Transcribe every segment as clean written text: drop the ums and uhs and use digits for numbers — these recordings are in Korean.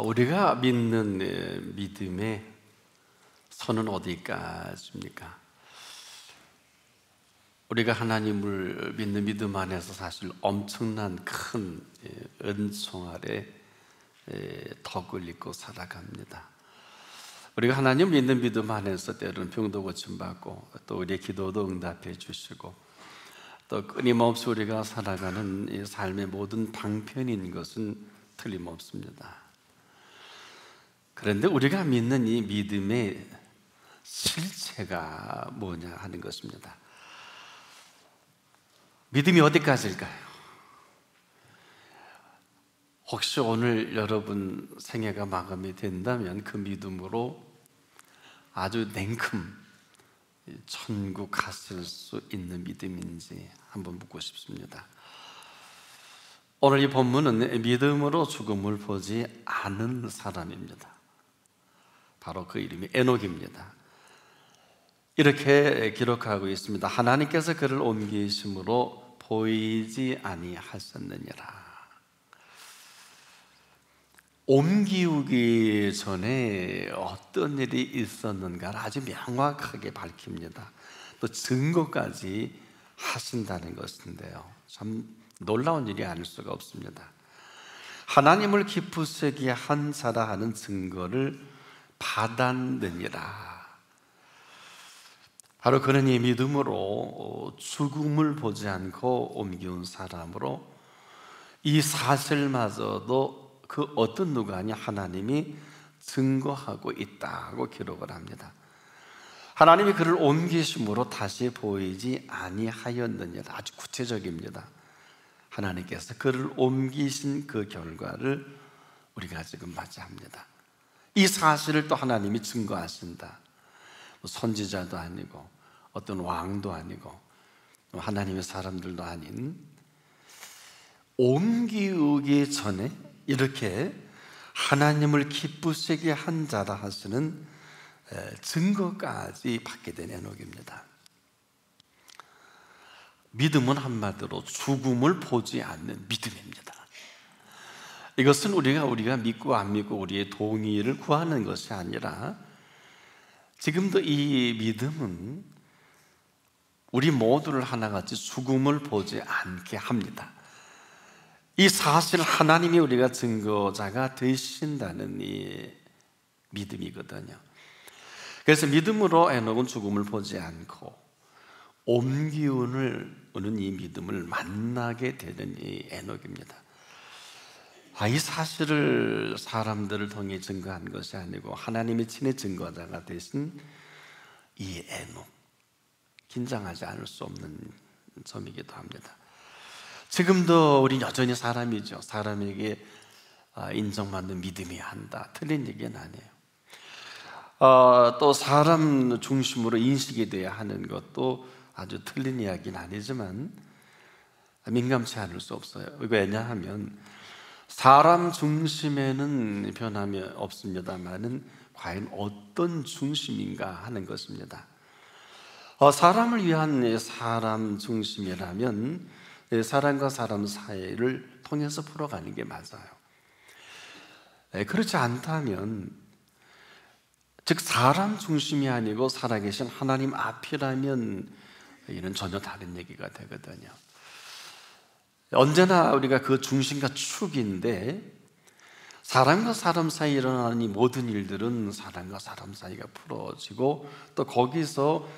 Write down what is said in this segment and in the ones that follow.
우리가 믿는 믿음의 선은 어디까지입니까? 우리가 하나님을 믿는 믿음 안에서 사실 엄청난 큰 은총 아래 덕을 입고 살아갑니다. 우리가 하나님 믿는 믿음 안에서 때로는 병도 고침받고 또 우리의 기도도 응답해 주시고 또 끊임없이 우리가 살아가는 이 삶의 모든 방편인 것은 틀림없습니다. 그런데 우리가 믿는 이 믿음의 실체가 뭐냐 하는 것입니다. 믿음이 어디까지일까요? 혹시 오늘 여러분 생애가 마감이 된다면 그 믿음으로 아주 냉큼 천국 갔을 수 있는 믿음인지 한번 묻고 싶습니다. 오늘 이 본문은 믿음으로 죽음을 보지 않은 사람입니다. 바로 그 이름이 에녹입니다. 이렇게 기록하고 있습니다. 하나님께서 그를 옮기심으로 보이지 아니하셨느니라. 옮기우기 전에 어떤 일이 있었는가를 아주 명확하게 밝힙니다. 또 증거까지 하신다는 것인데요, 참 놀라운 일이 아닐 수가 없습니다. 하나님을 기쁘시게 한 자라 하는 증거를 받았느니라. 바로 그는 이 믿음으로 죽음을 보지 않고 옮겨온 사람으로 이 사실마저도 그 어떤 누가 아니 하나님이 증거하고 있다고 기록을 합니다. 하나님이 그를 옮기심으로 다시 보이지 아니하였느니라. 아주 구체적입니다. 하나님께서 그를 옮기신 그 결과를 우리가 지금 맞이합니다. 이 사실을 또 하나님이 증거하신다. 선지자도 아니고 어떤 왕도 아니고 하나님의 사람들도 아닌, 옮기기 전에 이렇게 하나님을 기쁘시게 한 자라 하시는 증거까지 받게 된 에녹입니다. 믿음은 한마디로 죽음을 보지 않는 믿음입니다. 이것은 우리가 믿고 안 믿고 우리의 동의를 구하는 것이 아니라, 지금도 이 믿음은 우리 모두를 하나같이 죽음을 보지 않게 합니다. 이 사실 하나님이 우리가 증거자가 되신다는 이 믿음이거든요. 그래서 믿음으로 에녹은 죽음을 보지 않고 옮기운을 이 믿음을 만나게 되는 이 에녹입니다. 이 사실을 사람들을 통해 증거한 것이 아니고 하나님이 친히 증거자가 되신 이 에녹, 긴장하지 않을 수 없는 점이기도 합니다. 지금도 우리 여전히 사람이죠. 사람에게 인정받는 믿음이야 한다, 틀린 얘기는 아니에요. 또 사람 중심으로 인식이 돼야 하는 것도 아주 틀린 이야기는 아니지만 민감치 않을 수 없어요. 왜냐하면 사람 중심에는 변함이 없습니다만은 과연 어떤 중심인가 하는 것입니다. 사람을 위한 사람 중심이라면 사람과 사람 사이를 통해서 풀어가는 게 맞아요. 그렇지 않다면, 즉 사람 중심이 아니고 살아계신 하나님 앞이라면 이는 전혀 다른 얘기가 되거든요. 언제나 우리가 그 중심과 축인데, 사람과 사람 사이에 일어나는 이 모든 일들은 사람과 사람 사이가 풀어지고 또 거기서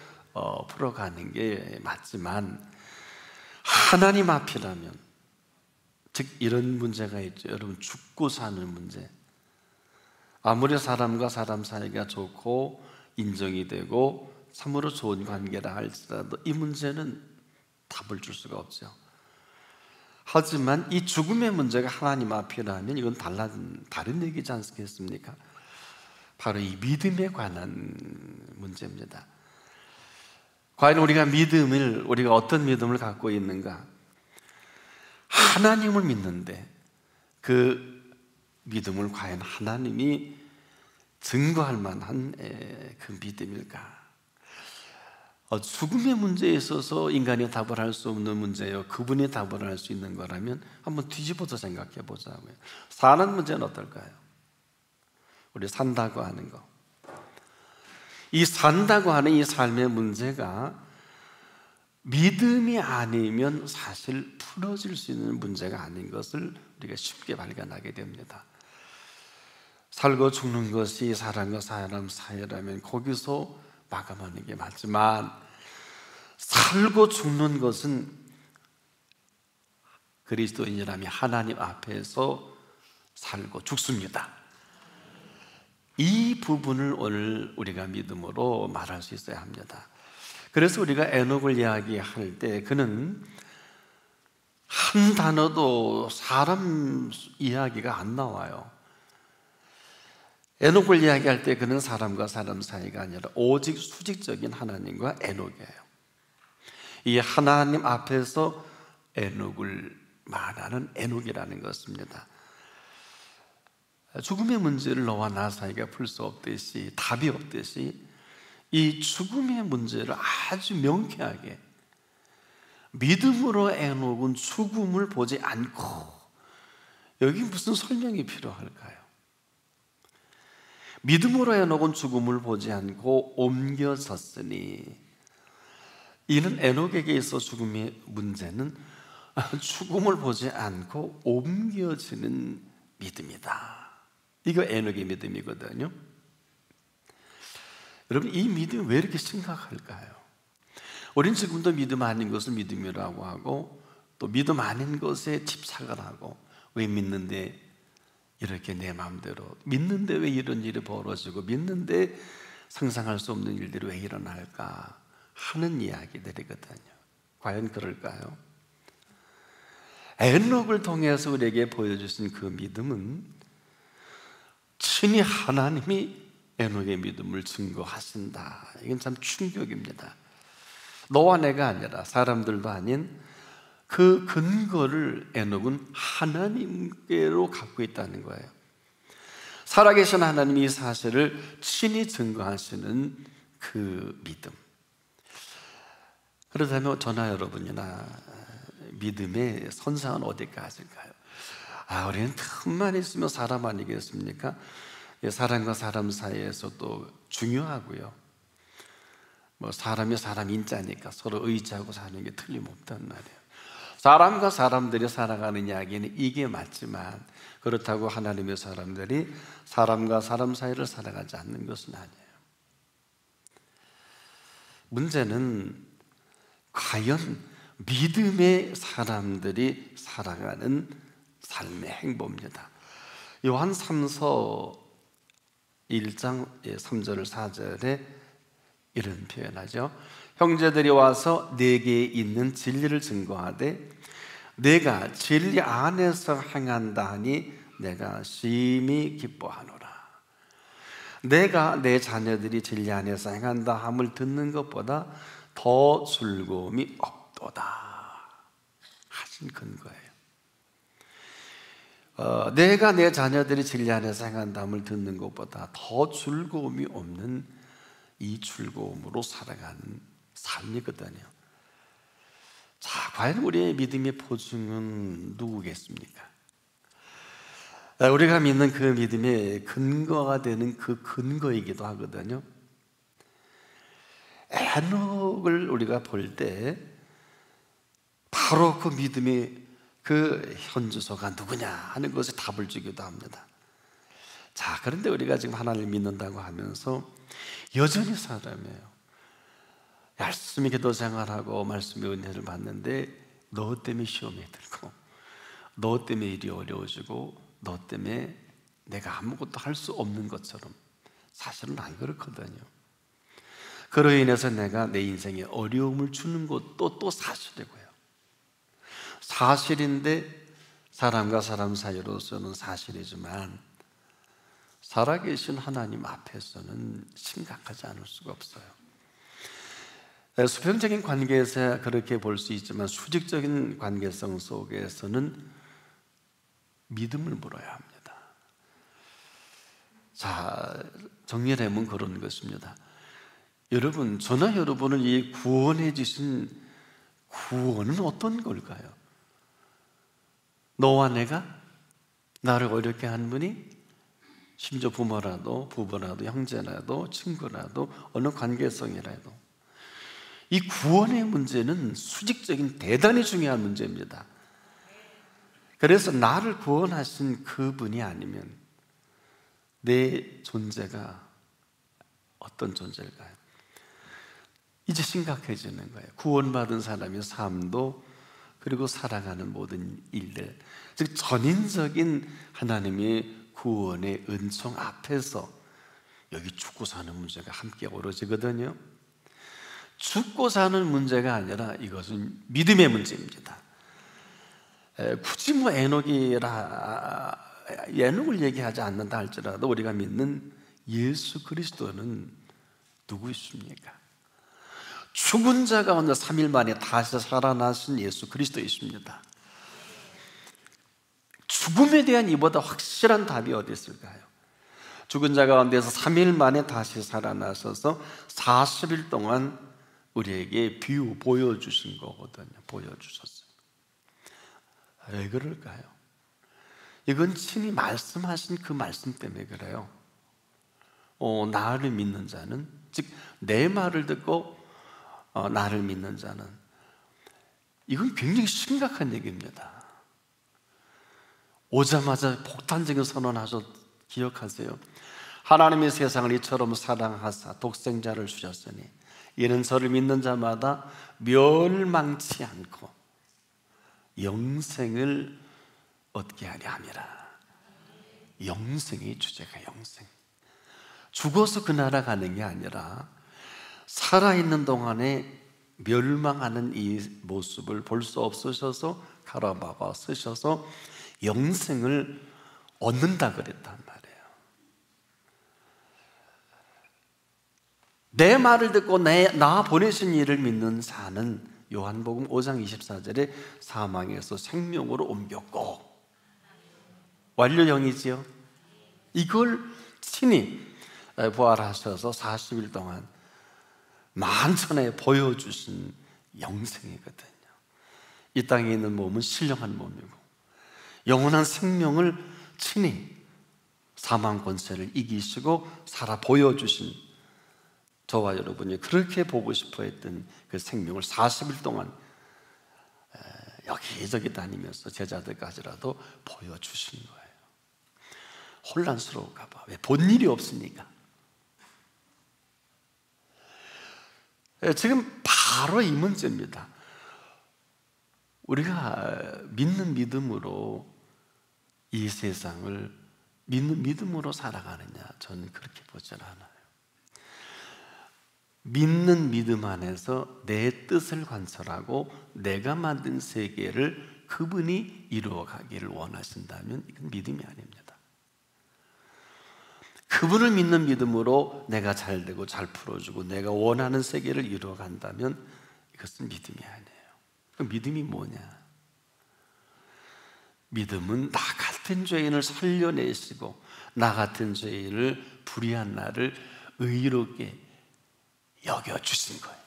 풀어가는 게 맞지만, 하나님 앞이라면, 즉 이런 문제가 있죠. 여러분, 죽고 사는 문제. 아무리 사람과 사람 사이가 좋고 인정이 되고 참으로 좋은 관계라 할지라도 이 문제는 답을 줄 수가 없죠. 하지만 이 죽음의 문제가 하나님 앞이라면 이건 다른 얘기지 않겠습니까? 바로 이 믿음에 관한 문제입니다. 과연 우리가 어떤 믿음을 갖고 있는가? 하나님을 믿는데 그 믿음을 과연 하나님이 증거할 만한 그 믿음일까? 죽음의 문제에 있어서 인간이 답을 할 수 없는 문제요, 그분이 답을 할 수 있는 거라면 한번 뒤집어서 생각해 보자고요. 사는 문제는 어떨까요? 우리 산다고 하는 거. 이 산다고 하는 이 삶의 문제가 믿음이 아니면 사실 풀어질 수 있는 문제가 아닌 것을 우리가 쉽게 발견하게 됩니다. 살고 죽는 것이 사람과 사람 사이라면 거기서 마감하는 게 맞지만, 살고 죽는 것은 그리스도인이라면 하나님 앞에서 살고 죽습니다. 이 부분을 오늘 우리가 믿음으로 말할 수 있어야 합니다. 그래서 우리가 에녹을 이야기할 때 그는 한 단어도 사람 이야기가 안 나와요. 에녹을 이야기할 때 그는 사람과 사람 사이가 아니라 오직 수직적인 하나님과 에녹이에요. 이 하나님 앞에서 에녹을 말하는 에녹이라는 것입니다. 죽음의 문제를 너와 나 사이가 풀 수 없듯이, 답이 없듯이 이 죽음의 문제를 아주 명쾌하게 믿음으로 에녹은 죽음을 보지 않고, 여기 무슨 설명이 필요할까요? 믿음으로 에녹은 죽음을 보지 않고 옮겨졌으니, 이는 에녹에게 있어 죽음의 문제는 죽음을 보지 않고 옮겨지는 믿음이다. 이거 에녹의 믿음이거든요. 여러분, 이 믿음이 왜 이렇게 심각할까요? 우리는 지금도 믿음 아닌 것을 믿음이라고 하고, 또 믿음 아닌 것에 집착을 하고, 왜 믿는데 이렇게 내 마음대로, 믿는데 왜 이런 일이 벌어지고, 믿는데 상상할 수 없는 일들이 왜 일어날까 하는 이야기들이거든요. 과연 그럴까요? 에녹을 통해서 우리에게 보여주신 그 믿음은 친히 하나님이 에녹의 믿음을 증거하신다. 이건 참 충격입니다. 너와 내가 아니라, 사람들도 아닌 그 근거를 에녹은 하나님께로 갖고 있다는 거예요. 살아계신 하나님이 이 사실을 친히 증거하시는 그 믿음. 그렇다면 저나 여러분이나 믿음의 선상은 어디까지일까요? 우리는 틈만 있으면 사람 아니겠습니까? 사람과 사람 사이에서도 중요하고요. 사람이 사람 인자니까 서로 의지하고 사는 게 틀림없단 말이에요. 사람과 사람들이 살아가는 이야기는 이게 맞지만, 그렇다고 하나님의 사람들이 사람과 사람 사이를 살아가지 않는 것은 아니에요. 문제는 과연 믿음의 사람들이 살아가는 삶의 행보입니다. 요한 3서 1장 3절 4절에 이런 표현하죠. 형제들이 와서 내게 있는 진리를 증거하되 내가 진리 안에서 행한다 하니 내가 심히 기뻐하노라. 내가 내 자녀들이 진리 안에서 행한다 함을 듣는 것보다 더 즐거움이 없도다 하신 근거예요. 내가 내 자녀들이 진리 안에서 행한다 함을 듣는 것보다 더 즐거움이 없는 이 즐거움으로 살아가는 삶이거든요. 자, 과연 우리의 믿음의 보증은 누구겠습니까? 우리가 믿는 그 믿음의 근거가 되는 그 근거이기도 하거든요. 에녹을 우리가 볼 때 바로 그 믿음의 그 현주소가 누구냐 하는 것에 답을 주기도 합니다. 자, 그런데 우리가 지금 하나님을 믿는다고 하면서 여전히 사람이에요. 열심히 기도 생활하고 말씀의 은혜를 받는데 너 때문에 시험이 들고, 너 때문에 일이 어려워지고, 너 때문에 내가 아무것도 할 수 없는 것처럼, 사실은 안 그렇거든요. 그로 인해서 내가 내 인생에 어려움을 주는 것도 또 사실이고요. 사실인데 사람과 사람 사이로서는 사실이지만 살아계신 하나님 앞에서는 심각하지 않을 수가 없어요. 수평적인 관계에서 그렇게 볼 수 있지만 수직적인 관계성 속에서는 믿음을 물어야 합니다. 자, 정리하면 그런 것입니다. 여러분, 저나 여러분을 이 구원해 주신 구원은 어떤 걸까요? 너와 내가, 나를 어렵게 한 분이 심지어 부모라도, 부부라도, 형제라도, 친구라도, 어느 관계성이라도 이 구원의 문제는 수직적인 대단히 중요한 문제입니다. 그래서 나를 구원하신 그분이 아니면 내 존재가 어떤 존재일까요? 이제 심각해지는 거예요. 구원받은 사람의 삶도, 그리고 살아가는 모든 일들, 즉 전인적인 하나님의 구원의 은총 앞에서 여기 죽고 사는 문제가 함께 어우러지거든요. 죽고 사는 문제가 아니라 이것은 믿음의 문제입니다. 굳이 뭐 에녹을 얘기하지 않는다 할지라도 우리가 믿는 예수 그리스도는 누구이십니까? 죽은 자 가운데 3일 만에 다시 살아나신 예수 그리스도이십니다. 죽음에 대한 이보다 확실한 답이 어디 있을까요? 죽은 자 가운데서 3일 만에 다시 살아나셔서 40일 동안 우리에게 보여주신 거거든요. 보여주셨어요. 왜 그럴까요? 이건 친히 말씀하신 그 말씀 때문에 그래요. 나를 믿는 자는, 즉 내 말을 듣고 나를 믿는 자는, 이건 굉장히 심각한 얘기입니다. 오자마자 폭탄적인 선언하셨 기억하세요. 하나님의 세상을 이처럼 사랑하사 독생자를 주셨으니 이는 저를 믿는 자마다 멸망치 않고 영생을 얻게 하려 함이라. 영생의 주제가 영생. 죽어서 그 나라 가는 게 아니라 살아있는 동안에 멸망하는 이 모습을 볼 수 없으셔서 가라박아 쓰셔서 영생을 얻는다 그랬단 말이에요. 내 말을 듣고 나 보내신 이를 믿는 자는 요한복음 5장 24절에 사망에서 생명으로 옮겼고, 완료형이지요. 이걸 친히 부활하셔서 40일 동안 만천하에 보여주신 영생이거든요. 이 땅에 있는 몸은 신령한 몸이고 영원한 생명을 친히 사망 권세를 이기시고 살아 보여주신 저와 여러분이 그렇게 보고 싶어 했던 그 생명을 40일 동안 여기저기 다니면서 제자들까지라도 보여주신 거예요. 혼란스러울까 봐. 왜? 본 일이 없으니까. 지금 바로 이 문제입니다. 우리가 믿는 믿음으로 이 세상을 믿는 믿음으로 살아가느냐? 저는 그렇게 보지 않아요. 믿는 믿음 안에서 내 뜻을 관철하고 내가 만든 세계를 그분이 이루어가기를 원하신다면 이건 믿음이 아닙니다. 그분을 믿는 믿음으로 내가 잘 되고 잘 풀어주고 내가 원하는 세계를 이루어간다면 이것은 믿음이 아니에요. 그럼 믿음이 뭐냐? 믿음은 나 같은 죄인을 살려내시고 나 같은 죄인을 불의한 나를 의롭게 여겨주신 거예요.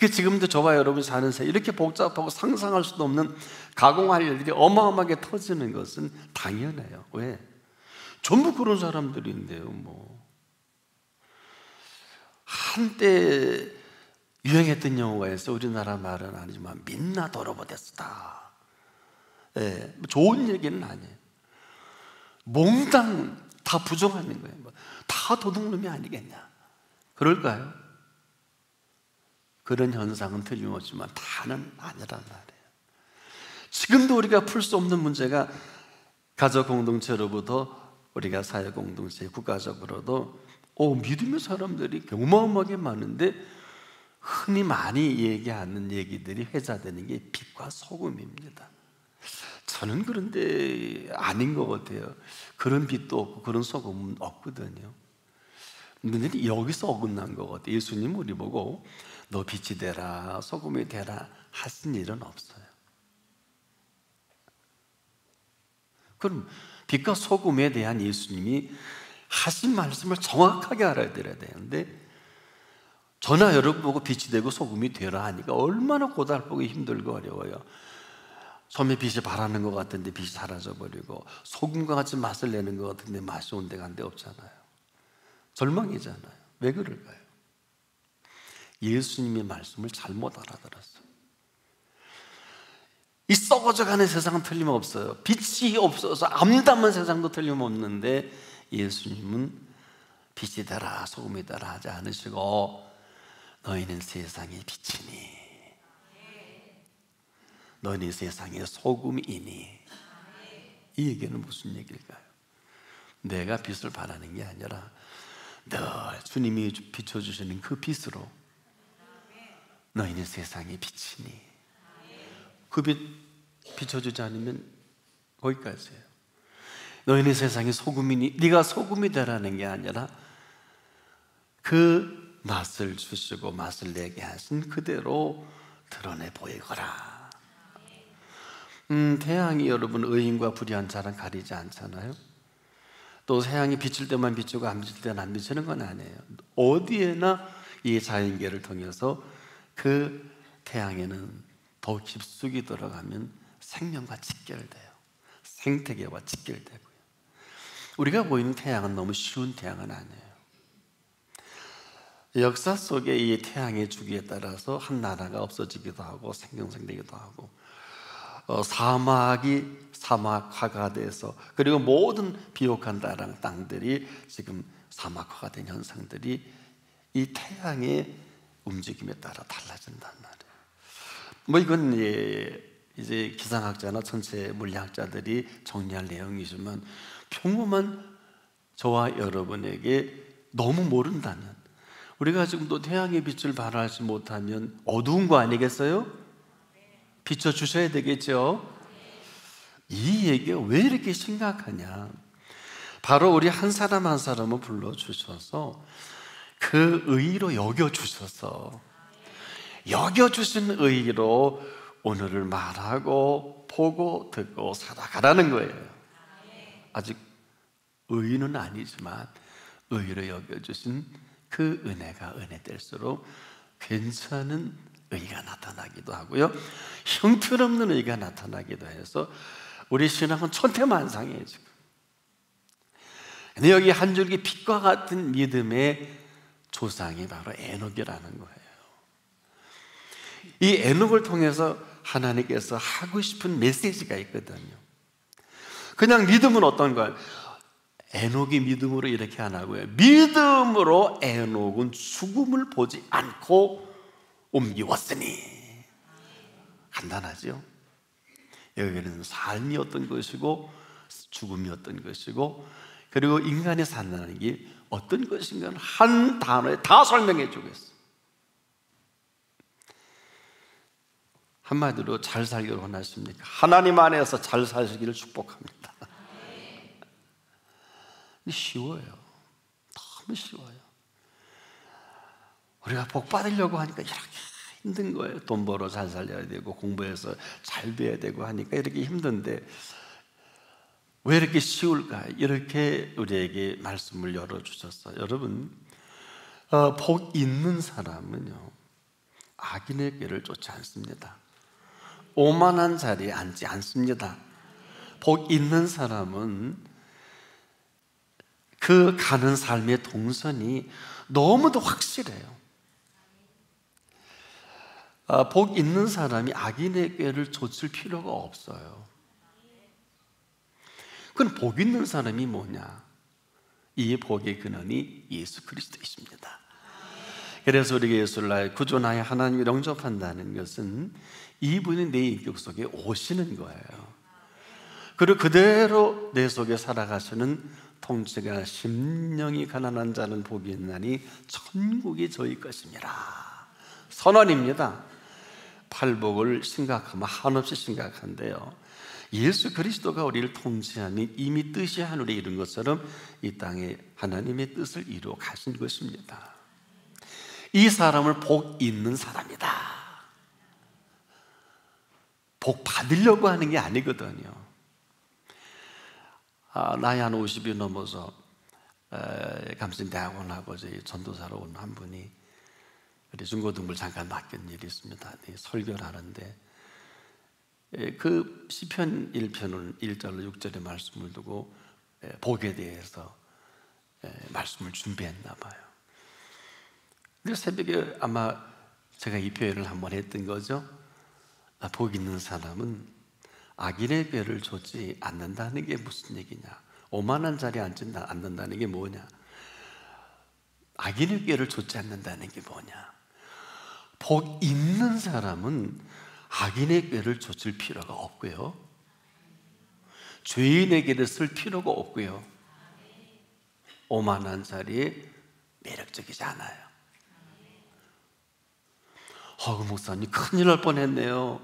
지금도 저와 여러분이 사는 세계 이렇게 복잡하고 상상할 수도 없는 가공할 일들이 어마어마하게 터지는 것은 당연해요. 왜? 전부 그런 사람들인데요. 한때 유행했던 용어가 있어요. 우리나라 말은 아니지만 민나 도로보데스다. 좋은 얘기는 아니에요. 몽땅 다 부정하는 거예요. 다 도둑놈이 아니겠냐? 그럴까요? 그런 현상은 틀림없지만 다는 아니란 말이에요. 지금도 우리가 풀 수 없는 문제가 가족 공동체로부터 우리가 사회 공동체, 국가적으로도 믿음의 사람들이 어마어마하게 많은데 흔히 많이 얘기하는 얘기들이 회자되는 게 빛과 소금입니다. 저는 그런데 아닌 것 같아요. 그런 빛도 없고 그런 소금은 없거든요. 근데 여기서 어긋난 것 같아요. 예수님 우리 보고 너 빛이 되라 소금이 되라 하신 일은 없어요. 그럼 빛과 소금에 대한 예수님이 하신 말씀을 정확하게 알아들어야 되는데 저나 여러분 보고 빛이 되고 소금이 되라 하니까 얼마나 고달프고 힘들고 어려워요. 소매 빛이 바라는 것 같은데 빛이 사라져버리고, 소금과 같이 맛을 내는 것 같은데 맛이 온 데가 한 데 없잖아요. 절망이잖아요. 왜 그럴까요? 예수님의 말씀을 잘못 알아들었어요. 이 썩어져가는 세상은 틀림없어요. 빛이 없어서 암담한 세상도 틀림없는데, 예수님은 빛이 되라 소금이 되라 하지 않으시고, 너희는 세상의 빛이니, 너희는 세상의 소금이니. 이 얘기는 무슨 얘기일까요? 내가 빛을 바라는 게 아니라 늘 주님이 비춰주시는 그 빛으로, 너희는 세상의 빛이니. 그 빛 비춰주지 않으면 거기까지예요. 너희는 세상의 소금이니. 네가 소금이 되라는 게 아니라 그 맛을 주시고 맛을 내게 하신 그대로 드러내 보이거라. 태양이 여러분 의인과 불의한 자랑 가리지 않잖아요. 또 태양이 비칠 때만 비추고 안 비칠 때는 안 비치는 건 아니에요. 어디에나 이 자연계를 통해서 그 태양에는 더 깊숙이 들어가면 생명과 직결돼요. 생태계와 직결되고요. 우리가 보이는 태양은 너무 쉬운 태양은 아니에요. 역사 속에 이 태양의 주기에 따라서 한 나라가 없어지기도 하고 생경생되기도 하고, 사막이 사막화가 돼서, 그리고 모든 비옥한 땅들이 지금 사막화가 된 현상들이 이 태양의 움직임에 따라 달라진단 말이에요. 뭐 이건 이제 기상학자나 천체 물리학자들이 정리할 내용이지만, 평범한 저와 여러분에게 너무 모른다면, 우리가 지금도 태양의 빛을 발하지 못하면 어두운 거 아니겠어요? 비춰주셔야 되겠죠? 이 얘기가 왜 이렇게 심각하냐? 바로 우리 한 사람 한 사람을 불러주셔서 그 의의로 여겨주셔서, 여겨주신 의의로 오늘을 말하고 보고 듣고 살아가라는 거예요. 아직 의의는 아니지만 의의로 여겨주신 그 은혜가 은혜될수록 괜찮은 의의가 나타나기도 하고요, 형편없는 의의가 나타나기도 해서 우리 신앙은 천태만상이에요 지금. 근데 여기 한 줄기 빛과 같은 믿음의 조상이 바로 에녹이라는 거예요. 이 에녹을 통해서 하나님께서 하고 싶은 메시지가 있거든요. 그냥 믿음은 어떤 걸? 에녹이 믿음으로 이렇게 안 하고요, 믿음으로 에녹은 죽음을 보지 않고 옮기웠으니. 간단하죠? 여기는 삶이 어떤 것이고 죽음이 어떤 것이고, 그리고 인간이 산다는 게 어떤 것인가는 한 단어에 다 설명해 주겠어요. 한마디로 잘 살기를 원하십니까? 하나님 안에서 잘 사시기를 축복합니다. 쉬워요. 너무 쉬워요. 우리가 복 받으려고 하니까 이렇게 힘든 거예요. 돈 벌어 잘 살려야 되고 공부해서 잘 돼야 되고 하니까 이렇게 힘든데, 왜 이렇게 쉬울까? 이렇게 우리에게 말씀을 열어주셨어요. 여러분, 복 있는 사람은요, 악인의 꾀를 쫓지 않습니다. 오만한 자리에 앉지 않습니다. 복 있는 사람은 그 가는 삶의 동선이 너무도 확실해요. 복 있는 사람이 악인의 꾀를 쫓을 필요가 없어요. 그럼 복 있는 사람이 뭐냐? 이 복의 근원이 예수 그리스도이십니다. 그래서 우리가 예수를 나의 구주 나의 하나님을 영접한다는 것은 이분이 내 인격 속에 오시는 거예요. 그리고 그대로 내 속에 살아가시는 통치가 심령이 가난한 자는 복이 있나니 천국이 저희 것입니다. 선언입니다. 팔복을 심각하면 한없이 심각한데요, 예수 그리스도가 우리를 통치하니 이미 뜻이 하늘에 이룬 것처럼 이 땅에 하나님의 뜻을 이루어 가신 것입니다. 이 사람을 복 있는 사람이다. 복 받으려고 하는 게 아니거든요. 나이 한 50이 넘어서 감신대학원하고 전도사로 온 한 분이 우리 중고등부를 잠깐 맡긴 일이 있습니다. 설교를 하는데 그 시편 1편을 1절로 6절의 말씀을 두고 복에 대해서 말씀을 준비했나 봐요. 근데 새벽에 아마 제가 이 표현을 한번 했던 거죠. 복 있는 사람은 악인의 꾀를 좇지 않는다는 게 무슨 얘기냐? 오만한 자리에 앉지 않는다는 게 뭐냐? 악인의 꾀를 좇지 않는다는 게 뭐냐? 복 있는 사람은 악인의 꾀를 좇을 필요가 없고요, 죄인의 꾀를 쓸 필요가 없고요, 오만한 자리에 매력적이지 않아요. 목사님 큰일 날 뻔했네요.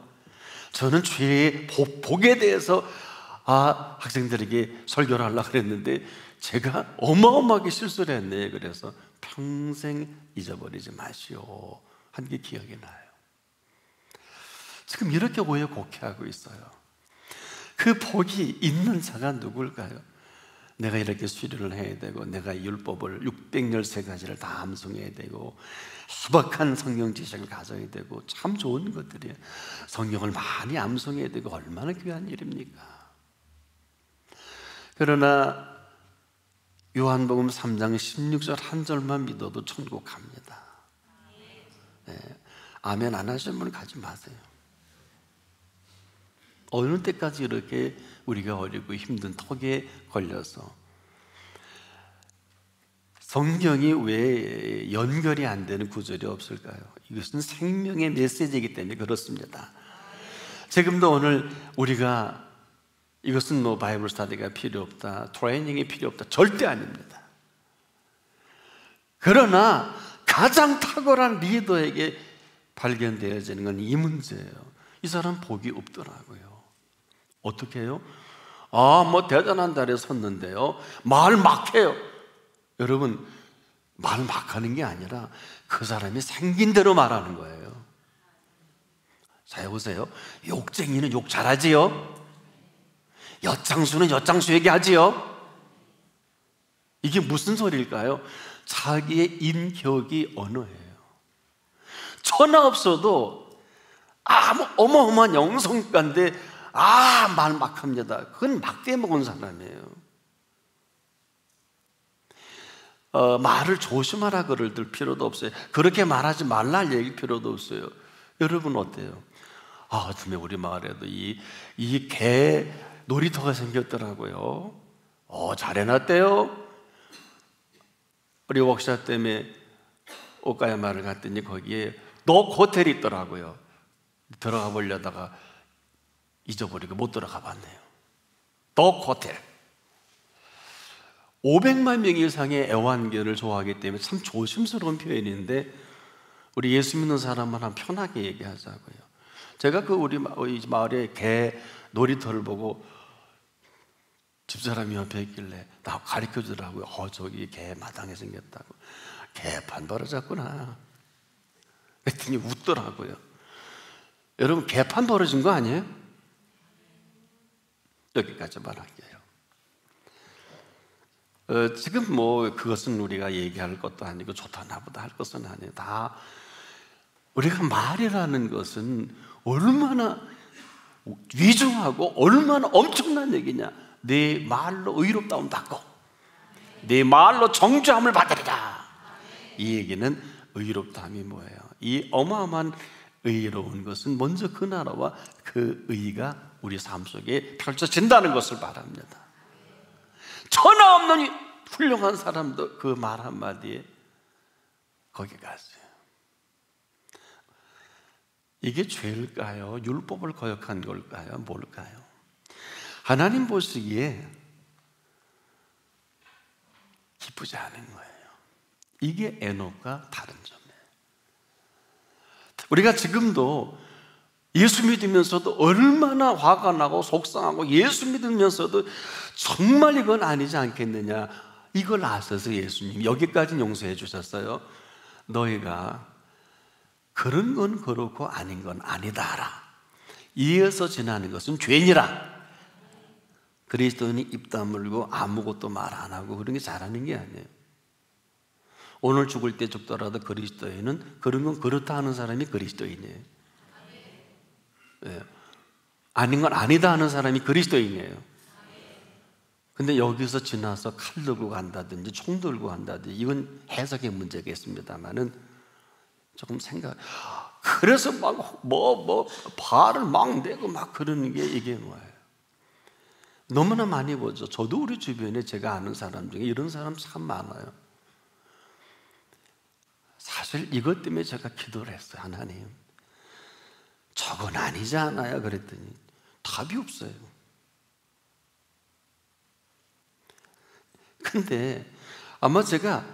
저는 죄의 복에 대해서 학생들에게 설교를 하려고 그랬는데 제가 어마어마하게 실수를 했네. 그래서 평생 잊어버리지 마시오 한 게 기억이 나요. 지금 이렇게 오해 곡해하고 있어요. 그 복이 있는 자가 누굴까요? 내가 이렇게 수련을 해야 되고, 내가 율법을 613가지를 다 암송해야 되고, 수박한 성경 지식을 가져야 되고, 참 좋은 것들이에요. 성경을 많이 암송해야 되고 얼마나 귀한 일입니까? 그러나 요한복음 3장 16절 한 절만 믿어도 천국 갑니다. 아멘 안 하시는 분은 가지 마세요. 어느 때까지 이렇게 우리가 어리고 힘든 턱에 걸려서 성경이 왜 연결이 안 되는 구절이 없을까요? 이것은 생명의 메시지이기 때문에 그렇습니다. 지금도 오늘 우리가 이것은 바이블 스터디가 필요 없다, 트레이닝이 필요 없다, 절대 아닙니다. 그러나 가장 탁월한 리더에게 발견되어지는 건 이 문제예요. 이 사람 복이 없더라고요. 어떻게 해요? 대단한 자리에 섰는데요, 말 막 해요. 여러분, 말 막 하는 게 아니라 그 사람이 생긴 대로 말하는 거예요. 자, 보세요. 욕쟁이는 욕 잘하지요? 엿장수는 엿장수 얘기하지요? 이게 무슨 소리일까요? 자기의 인격이 언어예요. 천하 없어도 어마어마한 영성가인데 말 막 합니다. 그건 막대 먹은 사람이에요. 말을 조심하라 그럴 필요도 없어요. 그렇게 말하지 말라 할 얘기 필요도 없어요. 여러분 어때요? 아침에 우리 마을에도 이 개 놀이터가 생겼더라고요. 잘 해놨대요. 우리 워크숍 때문에 오카야마를 갔더니 거기에 녹 호텔이 있더라고요. 들어가 보려다가 잊어버리고 못 들어가 봤네요. 녹 호텔. 500만 명 이상의 애완견을 좋아하기 때문에 참 조심스러운 표현인데, 우리 예수 믿는 사람만 편하게 얘기하자고요. 제가 우리 마을에 개 놀이터를 보고 집사람이 옆에 있길래 나 가르쳐 주더라고요. 저기 개 마당에 생겼다고. 개판 벌어졌구나. 그랬더니 웃더라고요. 여러분, 개판 벌어진 거 아니에요? 여기까지 말할게요. 지금 그것은 우리가 얘기할 것도 아니고 좋다 나보다 할 것은 아니에요. 다 우리가 말이라는 것은 얼마나 위중하고 얼마나 엄청난 얘기냐. 내 말로 의롭다움 받고 내 말로 정죄함을 받으리라. 이 얘기는 의롭다함이 뭐예요? 이 어마어마한 의로운 것은 먼저 그 나라와 그 의가 우리 삶 속에 펼쳐진다는 것을 말합니다. 천하 없는 훌륭한 사람도 그 말 한마디에 거기 갔어요. 이게 죄일까요? 율법을 거역한 걸까요? 뭘까요? 하나님 보시기에 기쁘지 않은 거예요. 이게 에녹과 다른 점이에요. 우리가 지금도 예수 믿으면서도 얼마나 화가 나고 속상하고, 예수 믿으면서도 정말 이건 아니지 않겠느냐, 이걸 아셔서 예수님 여기까지 용서해 주셨어요. 너희가 그런 건 그렇고 아닌 건 아니다라. 이어서 지나는 것은 죄니라. 그리스도인이 입 다물고 아무것도 말 안 하고 그런 게 잘하는 게 아니에요. 오늘 죽을 때 죽더라도 그리스도인은 그런 건 그렇다 하는 사람이 그리스도인이에요. 네. 아닌 건 아니다 하는 사람이 그리스도인이에요. 근데 여기서 지나서 칼 들고 간다든지 총 들고 간다든지 이건 해석의 문제겠습니다만은 조금 그래서 막 발을 막 내고 막 그러는 게 이게 뭐예요? 너무나 많이 보죠. 저도 우리 주변에 제가 아는 사람 중에 이런 사람 참 많아요. 사실 이것 때문에 제가 기도를 했어요. 하나님, 저건 아니지 않아요? 그랬더니 답이 없어요. 근데 아마 제가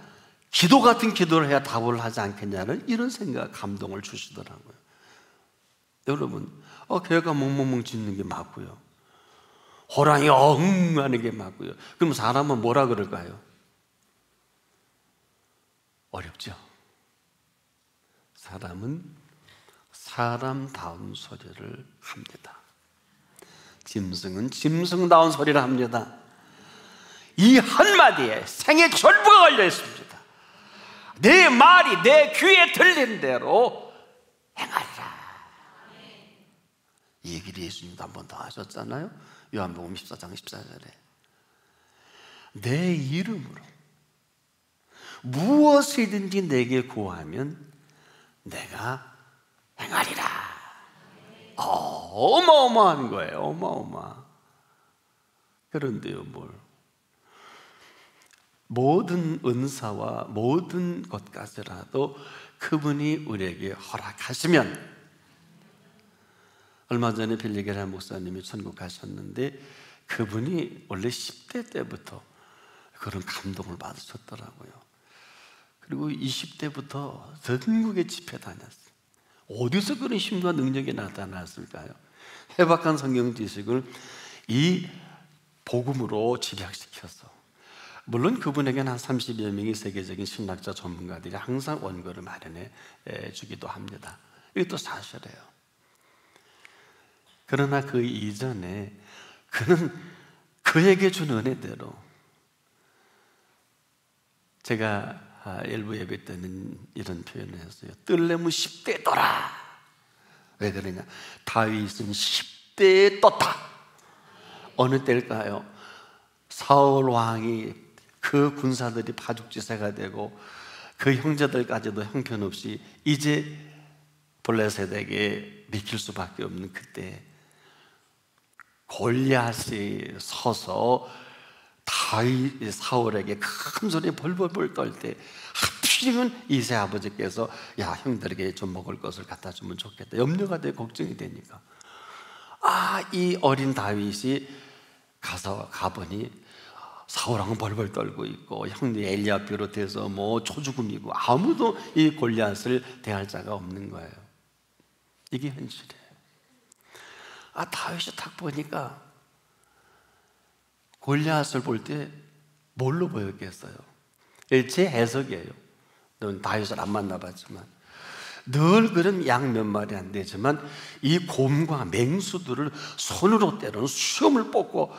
기도 같은 기도를 해야 답을 하지 않겠냐는 이런 생각, 감동을 주시더라고요. 여러분, 개가 멍멍멍 짖는 게 맞고요, 호랑이 엉 하는 게 맞고요. 그럼 사람은 뭐라 그럴까요? 어렵죠. 사람은 사람다운 소리를 합니다. 짐승은 짐승다운 소리를 합니다. 이 한마디에 생의 전부가 걸려 있습니다. 내 말이 내 귀에 들린 대로 행하리라. 이 얘기를 예수님도 한 번 더 하셨잖아요. 요한복음 14장 14절에 내 이름으로 무엇이든지 내게 구하면 내가 행하리라. 어마어마한 거예요. 어마어마. 그런데요, 모든 은사와 모든 것까지라도 그분이 우리에게 허락하시면, 얼마 전에 빌리게라 목사님이 천국 가셨는데 그분이 원래 10대 때부터 그런 감동을 받으셨더라고요. 그리고 20대부터 전국에 집회 다녔어요. 어디서 그런 힘과 능력이 나타났을까요? 해박한 성경 지식을 이 복음으로 집약시켜서, 물론 그분에게는 한 30여 명의 세계적인 신학자 전문가들이 항상 원고를 마련해 주기도 합니다. 이것도 사실이에요. 그러나 그 이전에 그는 그에게 준 은혜대로, 제가 일부 예배 때는 이런 표현을 했어요. 뜰레무 10대에 떠라. 왜 그러냐? 다윗은 10대에 떴다. 어느 때일까요? 사울 왕이 그 군사들이 파죽지세가 되고 그 형제들까지도 형편없이 이제 블레셋에게 믿길 수밖에 없는 그때 골리앗이 서서 다윗 사울에게 큰 소리 벌벌벌 떨 때 하필이면 이세 아버지께서 야, 형들에게 좀 먹을 것을 갖다 주면 좋겠다. 염려가 돼, 걱정이 되니까 이 어린 다윗이 가보니 사울왕은 벌벌 떨고 있고 형님 엘리압 비롯해서 초죽음이고 아무도 이 골리앗을 대할 자가 없는 거예요. 이게 현실이에요. 다윗이 딱 보니까 골리앗을 볼 때 뭘로 보였겠어요? 제 해석이에요. 넌 다윗을 안 만나봤지만 늘 그런 양 몇 마리 안 되지만 이 곰과 맹수들을 손으로 때로는 수염을 뽑고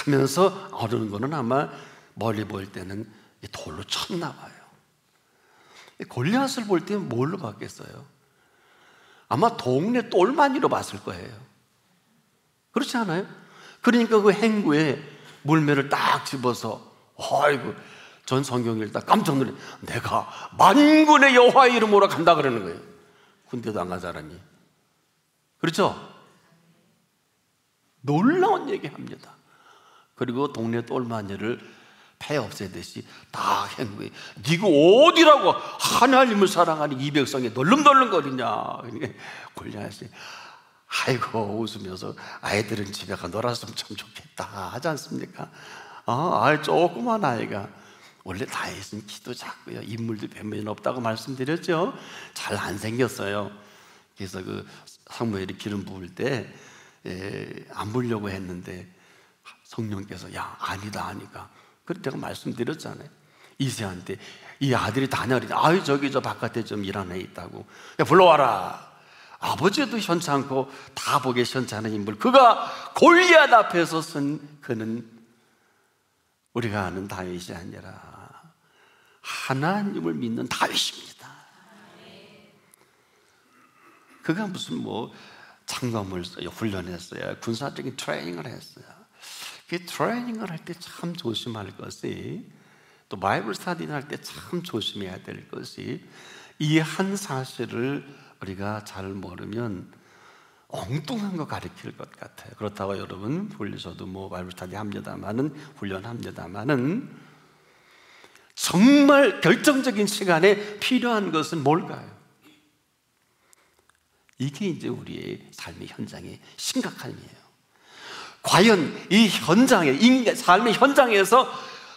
하면서 어르는 거는 아마 멀리 볼 때는 돌로 쳤나 봐요. 골리앗을 볼 때 뭘로 봤겠어요? 아마 동네 똘마니로 봤을 거예요. 그렇지 않아요? 그러니까 그 행구에 물매를 딱 집어서, 아이고, 전 성경 읽다 깜짝 놀래. 내가 만군의 여호와의 이름으로 간다 그러는 거예요. 군대도 안 간 사람이. 그렇죠? 놀라운 얘기합니다. 그리고 동네 똘마니를 폐 없애듯이 다 행구에, 네가 어디라고 하나님을 사랑하는 이 백성이 널름널름거리냐. 골리앗이 아이고 웃으면서 아이들은 집에 가 놀았으면 참 좋겠다 하지 않습니까? 조그만 아이가, 원래 다윗은 키도 작고요, 인물도 뱀이 없다고 말씀드렸죠. 잘 안 생겼어요. 그래서 그 사무엘이 기름 부을 때 안 부으려고 했는데 성령께서 야 아니다 하니까, 그때 제가 말씀드렸잖아요. 이새한테 이 아들이 다냐 그러니, 저기 저 바깥에 좀 일하는 애 있다고, 야 불러와라. 아버지도 현찮고 다 보기 현찮은 인물, 그가 골리앗 앞에서 선 그는 우리가 아는 다윗이 아니라 하나님을 믿는 다윗입니다. 그가 무슨 창검을 훈련했어요. 군사적인 트레이닝을 했어요. 그 트레이닝을 할 때 참 조심할 것이, 또 바이블 스터디를 할 때 참 조심해야 될 것이, 이 한 사실을 우리가 잘 모르면 엉뚱한 거 가르칠 것 같아요. 그렇다고 여러분, 저도 뭐 바이블 스터디 합니다마는, 훈련합니다마는, 정말 결정적인 시간에 필요한 것은 뭘까요? 이게 이제 우리의 삶의 현장의 심각함이에요. 과연 이 현장에, 삶의 현장에서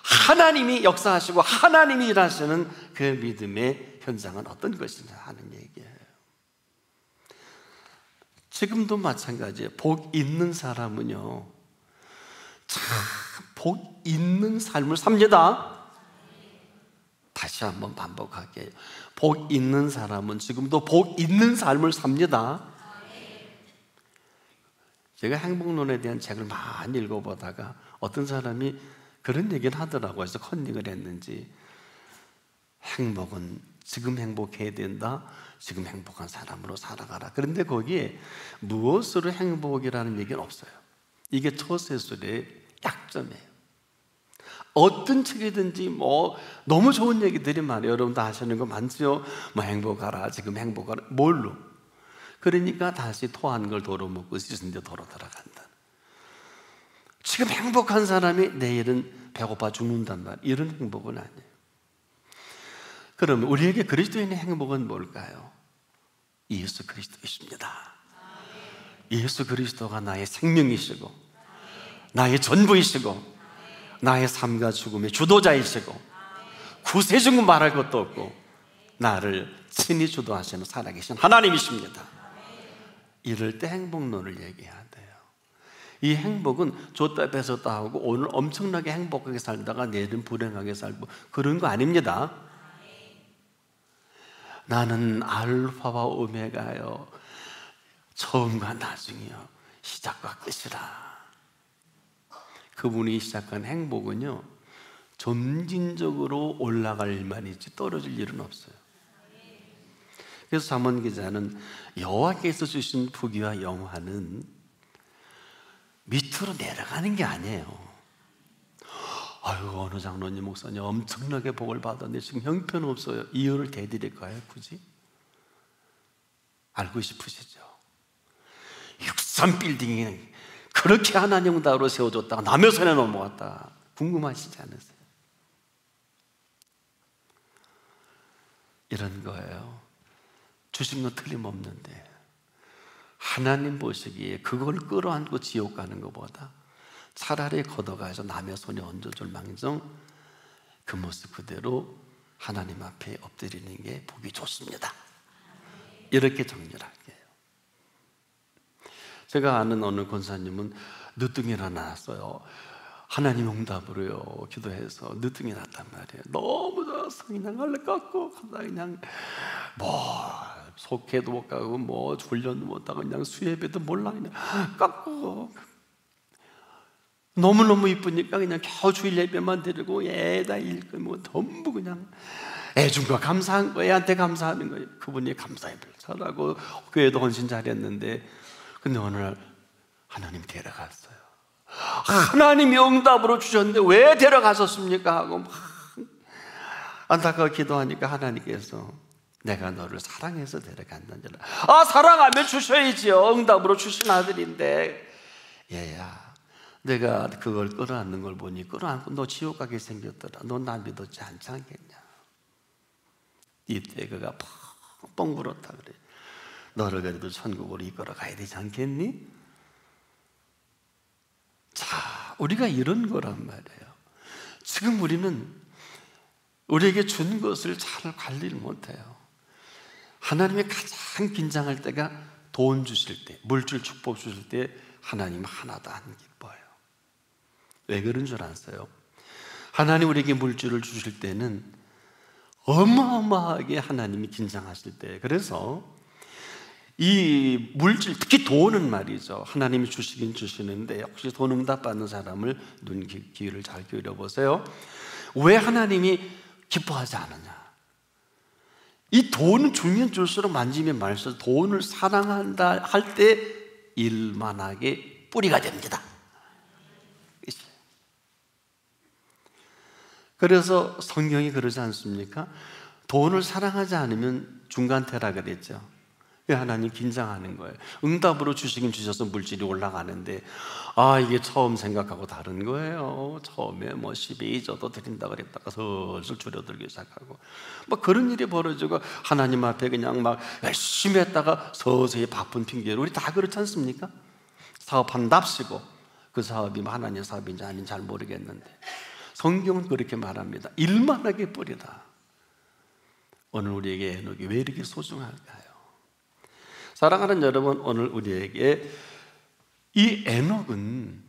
하나님이 역사하시고 하나님이 일하시는 그 믿음의 현장은 어떤 것이냐 하는 얘기예요. 지금도 마찬가지예요. 복 있는 사람은요, 참 복 있는 삶을 삽니다. 다시 한번 반복할게요. 복 있는 사람은 지금도 복 있는 삶을 삽니다. 제가 행복론에 대한 책을 많이 읽어보다가 어떤 사람이 그런 얘기를 하더라고요. 그래서 컨닝을 했는지, 행복은 지금 행복해야 된다. 지금 행복한 사람으로 살아가라. 그런데 거기에 무엇으로 행복이라는 얘기는 없어요. 이게 처세술의 약점이에요. 어떤 책이든지 뭐 너무 좋은 얘기들이 많아요. 여러분도 아시는 거 많죠? 뭐 행복하라, 지금 행복하라. 뭘로? 그러니까 다시 토한 걸 도로 먹고 씻은 데 도로 들어간다. 지금 행복한 사람이 내일은 배고파 죽는단 말, 이런 행복은 아니에요. 그러면 우리에게 그리스도인의 행복은 뭘까요? 예수 그리스도이십니다. 예수 그리스도가 나의 생명이시고 나의 전부이시고 나의 삶과 죽음의 주도자이시고 구세주고 말할 것도 없고 나를 친히 주도하시는 살아계신 하나님이십니다. 이럴 때 행복론을 얘기해야 돼요. 이 행복은 줬다 뺏었다 하고 오늘 엄청나게 행복하게 살다가 내일은 불행하게 살고 그런 거 아닙니다. 나는 알파와 오메가요, 처음과 나중이요, 시작과 끝이라. 그분이 시작한 행복은요, 점진적으로 올라갈 일만 있지 떨어질 일은 없어요. 그래서 잠언 기자는 여호와께서 주신 부귀와 영화는 밑으로 내려가는 게 아니에요. 아유, 어느 장로님 목사님 엄청나게 복을 받았는데 지금 형편없어요. 이유를 대드릴까요? 굳이? 알고 싶으시죠? 63빌딩이 그렇게 하나님 응답으로 세워줬다가 남의 손에 넘어갔다. 궁금하시지 않으세요? 이런 거예요. 주신 건 틀림없는데 하나님 보시기에 그걸 끌어안고 지옥 가는 것보다 차라리 걷어가서 남의 손에 얹어줄 망정 그 모습 그대로 하나님 앞에 엎드리는 게 보기 좋습니다. 이렇게 정렬할게요. 제가 아는 어느 권사님은 늦둥이가 나왔어요. 하나님 응답으로요 기도해서 늦둥이 났단 말이에요. 너무 좋아서 그냥 얼른 꺾고 그냥 뭐 속회도 못 가고 뭐 훈련도 못 하고 그냥 수예배도 몰라 그냥 꺾고 너무너무 이쁘니까 그냥 겨우 주일 예배만 드리고 애다 읽고 뭐 전부 그냥 애중과 감사한 거예요. 애한테 감사하는 거예요. 그분이 감사해 잘하고 교회도 헌신 잘했는데 근데 어느 날 하나님 데려갔어요. 하나님이 응답으로 주셨는데 왜 데려가셨습니까? 하고 막 안타까워 기도하니까 하나님께서 내가 너를 사랑해서 데려간다는 줄. 아, 사랑하면 주셔야지요. 응답으로 주신 아들인데. 얘야, 내가 그걸 끌어안는 걸 보니 끌어안고 너 지옥 가게 생겼더라. 너 나 믿었지 않지 않겠냐? 이때 그가 뻥뻥 울었다 그래. 너를 그래도 천국으로 이끌어 가야 되지 않겠니? 자, 우리가 이런 거란 말이에요. 지금 우리는 우리에게 준 것을 잘 관리를 못해요. 하나님이 가장 긴장할 때가 돈 주실 때, 물질 축복 주실 때 하나님 하나도 안 기뻐요. 왜 그런 줄 아세요? 하나님 우리에게 물질을 주실 때는 어마어마하게 하나님이 긴장하실 때, 그래서 이 물질, 특히 돈은 말이죠, 하나님이 주시긴 주시는데 혹시 돈 응답 받는 사람을 눈 귀를 잘 기울여 보세요. 왜 하나님이 기뻐하지 않느냐? 이 돈은 주면 줄수록 만지면 말수록 돈을 사랑한다 할 때 일만하게 뿌리가 됩니다. 그래서 성경이 그러지 않습니까? 돈을 사랑하지 않으면 중간태라 그랬죠. 하나님 긴장하는 거예요. 응답으로 주시긴 주셔서 물질이 올라가는데 이게 처음 생각하고 다른 거예요. 처음에 10에 2조도 드린다 그랬다가 슬슬 줄여들기 시작하고 그런 일이 벌어지고 하나님 앞에 그냥 열심히 했다가 서서히 바쁜 핑계로 우리 다 그렇지 않습니까? 사업한답시고 그 사업이 하나님 사업인지 아닌지 잘 모르겠는데 성경은 그렇게 말합니다. 일만하게 뿌리다. 오늘 우리에게 에녹이 왜 이렇게 소중할까요? 사랑하는 여러분, 오늘 우리에게 이 에녹은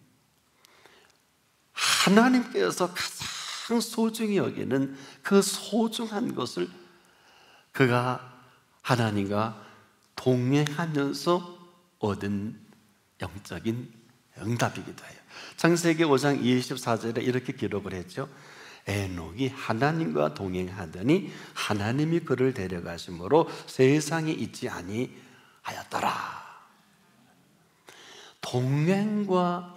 하나님께서 가장 소중히 여기는 그 소중한 것을 그가 하나님과 동행하면서 얻은 영적인 응답이기도 해요. 창세기 5장 24절에 이렇게 기록을 했죠. 에녹이 하나님과 동행하더니 하나님이 그를 데려가심으로 세상에 있지 아니하였더라. 동행과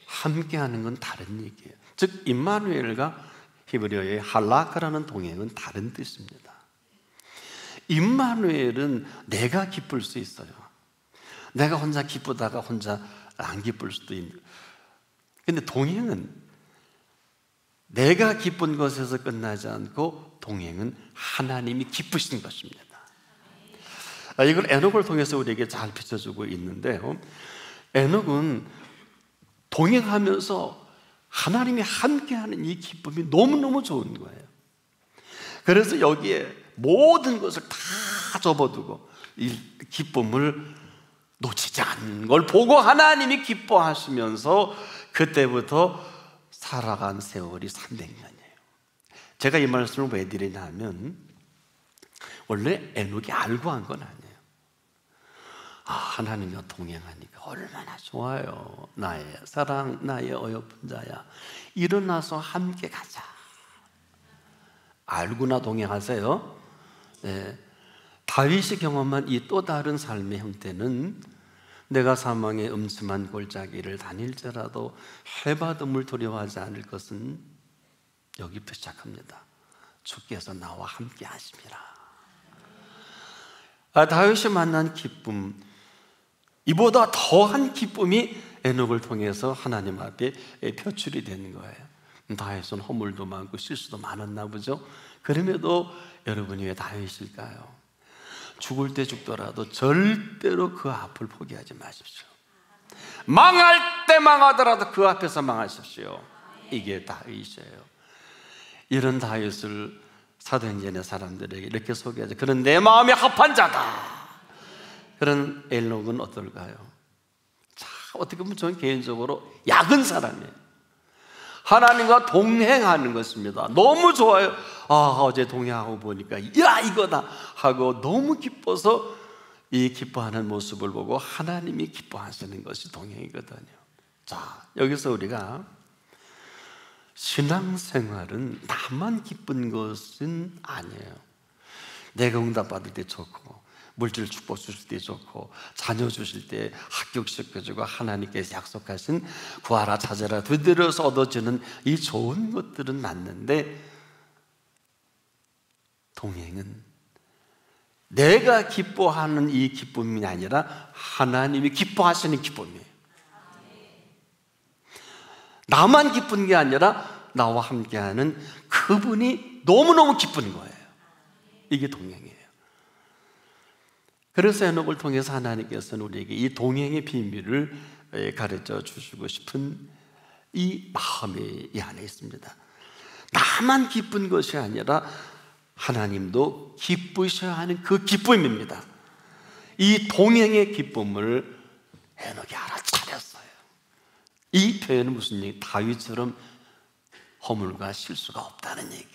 함께하는 건 다른 얘기예요. 즉 임마누엘과 히브리어의 할라크라는 동행은 다른 뜻입니다. 임마누엘은 내가 기쁠 수 있어요. 내가 혼자 기쁘다가 혼자 안 기쁠 수도 있는. 근데 동행은 내가 기쁜 것에서 끝나지 않고 동행은 하나님이 기쁘신 것입니다. 이걸 에녹을 통해서 우리에게 잘 비춰주고 있는데요. 에녹은 동행하면서 하나님이 함께하는 이 기쁨이 너무너무 좋은 거예요. 그래서 여기에 모든 것을 다 접어두고 이 기쁨을 놓치지 않는 걸 보고 하나님이 기뻐하시면서 그때부터 살아간 세월이 300년이에요. 제가 이 말씀을 왜 드리냐 하면 원래 에녹이 알고 한 건 아니에요. 하나님과 동행하니까 얼마나 좋아요. 나의 사랑, 나의 어여쁜 자야, 일어나서 함께 가자. 알고나 동행하세요. 네. 다윗이 경험한 이 또 다른 삶의 형태는 내가 사망의 음침한 골짜기를 다닐지라도 해바듬을 두려워하지 않을 것은 여기부터 시작합니다. 주께서 나와 함께 하심이라. 다윗이 만난 기쁨, 이보다 더한 기쁨이 에녹을 통해서 하나님 앞에 표출이 되는 거예요. 다윗은 허물도 많고 실수도 많았나 보죠. 그럼에도 여러분이 왜 다윗일까요? 죽을 때 죽더라도 절대로 그 앞을 포기하지 마십시오. 망할 때 망하더라도 그 앞에서 망하십시오. 이게 다윗이에요. 이런 다윗을 사도행전의 사람들에게 이렇게 소개하죠. 그런 내 마음에 합한 자다. 그런 에녹은 어떨까요? 자, 어떻게 보면 저는 개인적으로 약은 사람이에요. 하나님과 동행하는 것입니다. 너무 좋아요. 어제 동행하고 보니까 야 이거다 하고 너무 기뻐서 이 기뻐하는 모습을 보고 하나님이 기뻐하시는 것이 동행이거든요. 자, 여기서 우리가 신앙생활은 나만 기쁜 것은 아니에요. 내가 응답받을 때 좋고 물질 축복 주실 때 좋고 자녀 주실 때 합격시켜주고 하나님께서 약속하신 구하라 찾아라 두드려서 얻어지는 이 좋은 것들은 맞는데 동행은 내가 기뻐하는 이 기쁨이 아니라 하나님이 기뻐하시는 기쁨이에요. 나만 기쁜 게 아니라 나와 함께하는 그분이 너무너무 기쁜 거예요. 이게 동행이에요. 그래서 에녹을 통해서 하나님께서는 우리에게 이 동행의 비밀을 가르쳐 주시고 싶은 이 마음이 이 안에 있습니다. 나만 기쁜 것이 아니라 하나님도 기쁘셔야 하는 그 기쁨입니다. 이 동행의 기쁨을 에녹이 알아차렸어요. 이 표현은 무슨 얘기? 다윗처럼 허물과 실수가 없다는 얘기예요.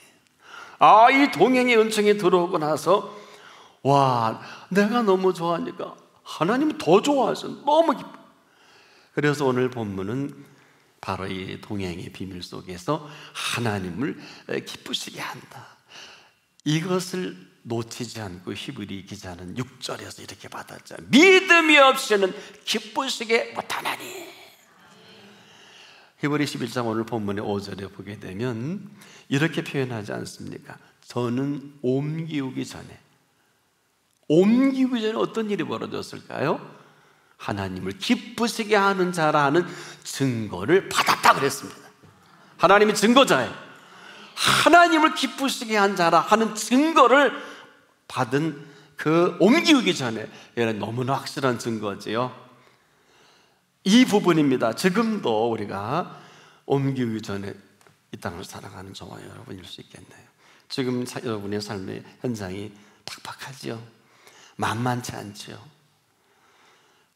이 동행의 은총이 들어오고 나서 와, 내가 너무 좋아하니까 하나님이 더 좋아하셔. 너무 기뻐. 그래서 오늘 본문은 바로 이 동행의 비밀 속에서 하나님을 기쁘시게 한다. 이것을 놓치지 않고 히브리 기자는 6절에서 이렇게 받았죠. 믿음이 없이는 기쁘시게 못하나니. 히브리 11장 오늘 본문의 5절에 보게 되면 이렇게 표현하지 않습니까? 저는 옮기기 전에 어떤 일이 벌어졌을까요? 하나님을 기쁘시게 하는 자라는 증거를 받았다 그랬습니다. 하나님이 증거자예요. 하나님을 기쁘시게 한 자라 하는 증거를 받은 그 옮기기 전에, 얘는 너무나 확실한 증거지요. 이 부분입니다. 지금도 우리가 옮기기 전에 이 땅을 살아가는 저와 여러분일 수 있겠네요. 지금 여러분의 삶의 현장이 팍팍하지요. 만만치 않지요.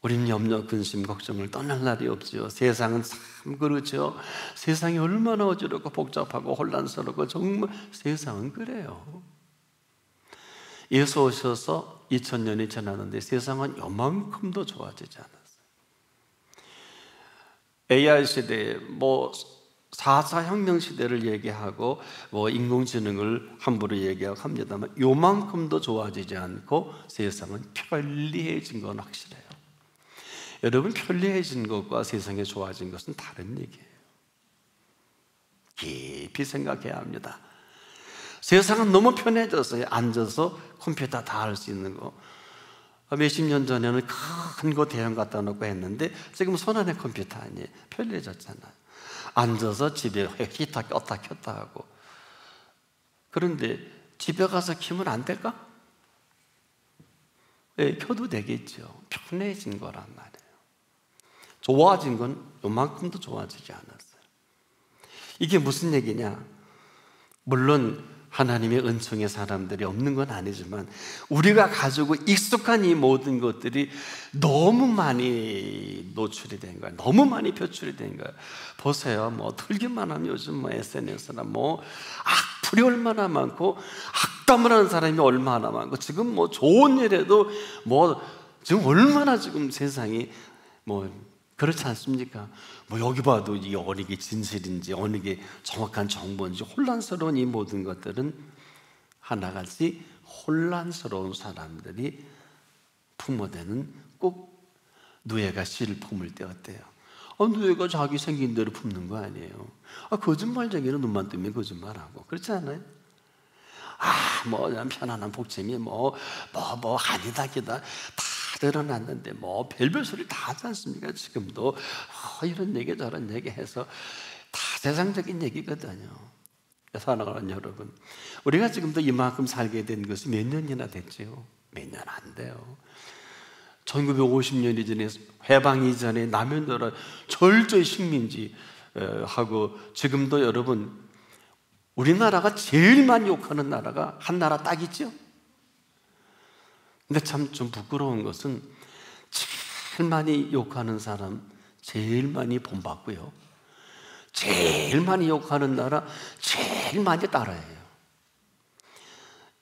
우리는 염려, 근심, 걱정을 떠날 날이 없지요. 세상은 참 그렇죠. 세상이 얼마나 어지럽고 복잡하고 혼란스럽고 정말 세상은 그래요. 예수 오셔서 2000년이 지났는데 세상은 요만큼도 좋아지지 않았어요. AI 시대에 4차 혁명 시대를 얘기하고 인공지능을 함부로 얘기하고 합니다만 요만큼도 좋아지지 않고 세상은 편리해진 건 확실해요. 여러분, 편리해진 것과 세상에 좋아진 것은 다른 얘기예요. 깊이 생각해야 합니다. 세상은 너무 편해졌어요. 앉아서 컴퓨터 다 할 수 있는 거. 몇십 년 전에는 큰 거 대형 갖다 놓고 했는데 지금 손안에 컴퓨터 아니에요. 편리해졌잖아요. 앉아서 집에 히터 껐다 하고. 그런데 집에 가서 키면 안 될까? 네, 켜도 되겠죠. 편해진 거란 말이에요. 좋아진 건 요만큼도 좋아지지 않았어요. 이게 무슨 얘기냐? 물론 하나님의 은총의 사람들이 없는 건 아니지만 우리가 가지고 익숙한 이 모든 것들이 너무 많이 노출이 된 거예요. 너무 많이 표출이 된 거예요. 보세요. 틀기만 하면 요즘 SNS나 악플이 얼마나 많고 악담을 하는 사람이 얼마나 많고 지금 좋은 일에도 지금 얼마나 지금 세상이 그렇지 않습니까? 여기 봐도 이 어느 게 진실인지 어느 게 정확한 정보인지 혼란스러운 이 모든 것들은 하나같이 혼란스러운 사람들이 품어대는 꼭 누에가 씨를 품을 때 어때요? 누에가 자기 생긴 대로 품는 거 아니에요. 거짓말쟁이는 눈만 뜨면 거짓말하고 그렇지 않아요? 그냥 편안한 복침이 아니다 기다 다 드러났는데 별별 소리 다 하지 않습니까? 지금도 이런 얘기 저런 얘기 해서 다 세상적인 얘기거든요. 사랑하는 여러분, 우리가 지금도 이만큼 살게 된 것이 몇 년이나 됐죠? 몇 년 안 돼요. 1950년 이전에 해방 이전에 남현나라 철저히 식민지 하고 지금도 여러분 우리나라가 제일 많이 욕하는 나라가 한 나라 딱 있죠? 근데 참 좀 부끄러운 것은 제일 많이 욕하는 사람 제일 많이 본받고요. 제일 많이 욕하는 나라 제일 많이 따라해요.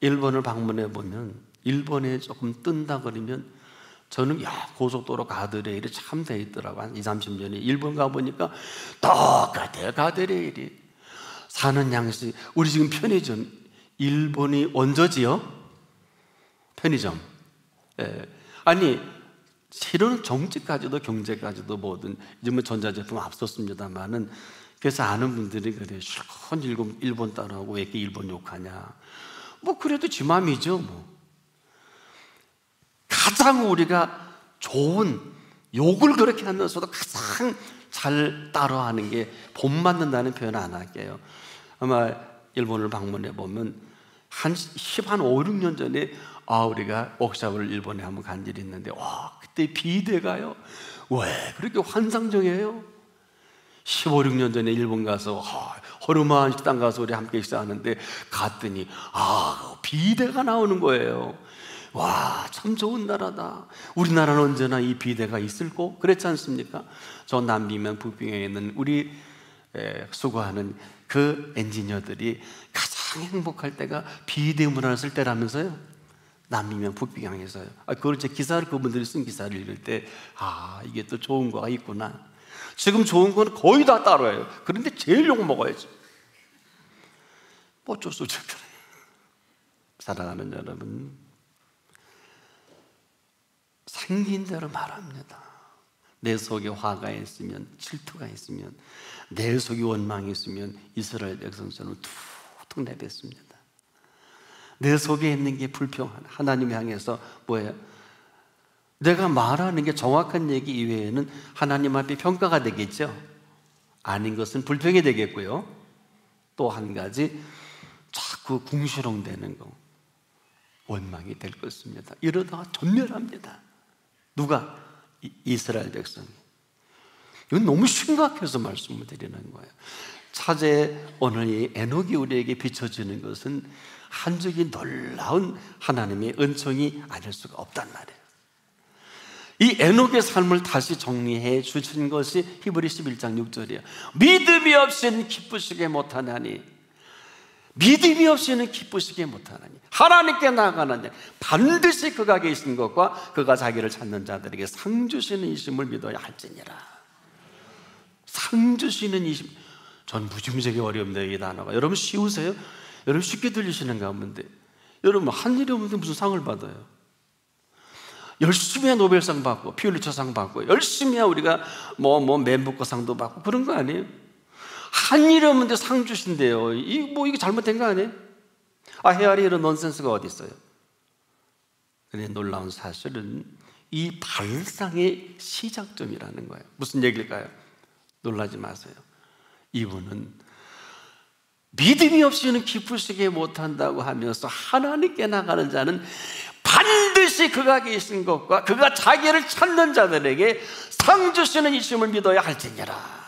일본을 방문해 보면 일본에 조금 뜬다 그러면 저는 고속도로 가드레일이 참 돼 있더라고. 한 20, 30년이 일본 가보니까 똑같아요. 가드레일이. 사는 양식. 우리 지금 편의점 일본이 원조지요? 편의점. 아니 실은 정치까지도 경제까지도 뭐든 요즘 전자제품 앞섰습니다만은 그래서 아는 분들이 그래요. 실컷 일본 따라하고 왜 이렇게 일본 욕하냐? 그래도 지 맘이죠. 가장 우리가 좋은 욕을 그렇게 하면서도 가장 잘 따라하는 게 본받는다는 표현 안 할게요. 아마 일본을 방문해 보면 한 5, 6년 전에 우리가 워크숍을 일본에 한번 간 일이 있는데 그때 비대가요 왜 그렇게 환상적이에요? 15, 16년 전에 일본 가서 허름한 식당 가서 우리 함께 식사하는데 갔더니 비대가 나오는 거예요. 참 좋은 나라다. 우리나라는 언제나 이 비대가 있을고 그랬지 않습니까? 저 남미면 북빙에 있는 우리 수고하는 그 엔지니어들이 가장 행복할 때가 비대 문화를 쓸 때라면서요. 남미면 북빙항에서요. 그걸 제 기사를 그분들이 쓴 기사를 읽을 때 이게 또 좋은 거가 있구나. 지금 좋은 건 거의 다 따라해요. 그런데 제일 욕 먹어야지. 어쩔 수 없죠. 사랑하는 여러분, 생긴 대로 말합니다. 내 속에 화가 있으면, 질투가 있으면, 내 속에 원망이 있으면 이스라엘 백성처럼 툭툭 내뱉습니다. 내 속에 있는 게 불평한 하나님 향해서 뭐예요? 내가 말하는 게 정확한 얘기 이외에는 하나님 앞에 평가가 되겠죠. 아닌 것은 불평이 되겠고요. 또 한 가지, 자꾸 궁시렁대는 거, 원망이 될 것입니다. 이러다가 전멸합니다. 누가? 이스라엘 백성이. 이건 너무 심각해서 말씀을 드리는 거예요. 차제 오늘 이 에녹이 우리에게 비춰지는 것은 한적이 놀라운 하나님의 은총이 아닐 수가 없단 말이에요. 이 에녹의 삶을 다시 정리해 주신 것이 히브리 11장 6절이에요. 믿음이 없이는 기쁘시게 못하나니, 믿음이 없이는 기쁘시게 못하나니, 하나님께 나아가는 자 반드시 그가 계신 것과 그가 자기를 찾는 자들에게 상 주시는 이심을 믿어야 할지니라. 상 주시는 이심, 전 무지무지하게 어려운데 이 단어가. 여러분 쉬우세요? 여러분 쉽게 들리시는 가운데, 여러분 한 일이 없는데 무슨 상을 받아요? 열심히 해야 노벨상 받고 퓰리처상 받고 열심히 해야 우리가 뭐 맨부커상도 받고 그런 거 아니에요? 한 일이 없는데 상 주신대요. 이게 잘못된 거 아니에요? 헤아리 이런 넌센스가 어디 있어요? 근데 놀라운 사실은 이 발상의 시작점이라는 거예요. 무슨 얘기일까요? 놀라지 마세요. 이분은 믿음이 없이는 기쁘시게 못한다고 하면서 하나님께 나가는 자는 반드시 그가 계신 것과 그가 자기를 찾는 자들에게 상 주시는 이심을 믿어야 할지니라.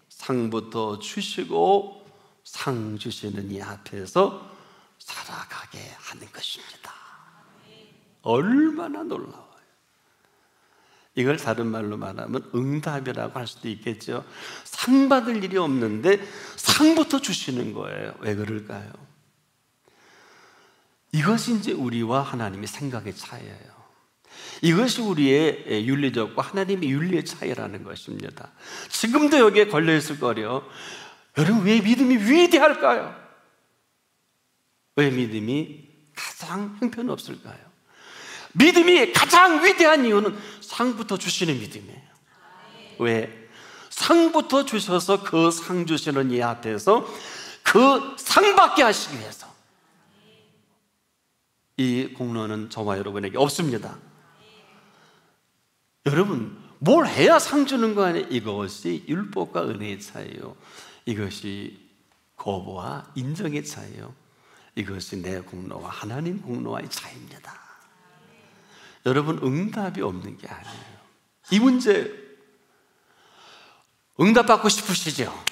상부터 주시고 상 주시는 이 앞에서 살아가게 하는 것입니다. 얼마나 놀라워요. 이걸 다른 말로 말하면 응답이라고 할 수도 있겠죠. 상 받을 일이 없는데 상부터 주시는 거예요. 왜 그럴까요? 이것이 이제 우리와 하나님의 생각의 차이예요. 이것이 우리의 윤리적과 하나님의 윤리의 차이라는 것입니다. 지금도 여기에 걸려있을 거래요. 여러분 왜 믿음이 위대할까요? 왜 믿음이 가장 형편없을까요? 믿음이 가장 위대한 이유는 상부터 주시는 믿음이에요. 왜? 상부터 주셔서 그 상 주시는 이 앞에서 그 상 받게 하시기 위해서. 이 공로는 저와 여러분에게 없습니다. 여러분 뭘 해야 상 주는 거 아니에요? 이것이 율법과 은혜의 차이요, 이것이 거부와 인정의 차이요, 이것이 내 공로와 하나님 공로와의 차이입니다. 여러분 응답이 없는 게 아니에요. 이 문제 응답받고 싶으시죠?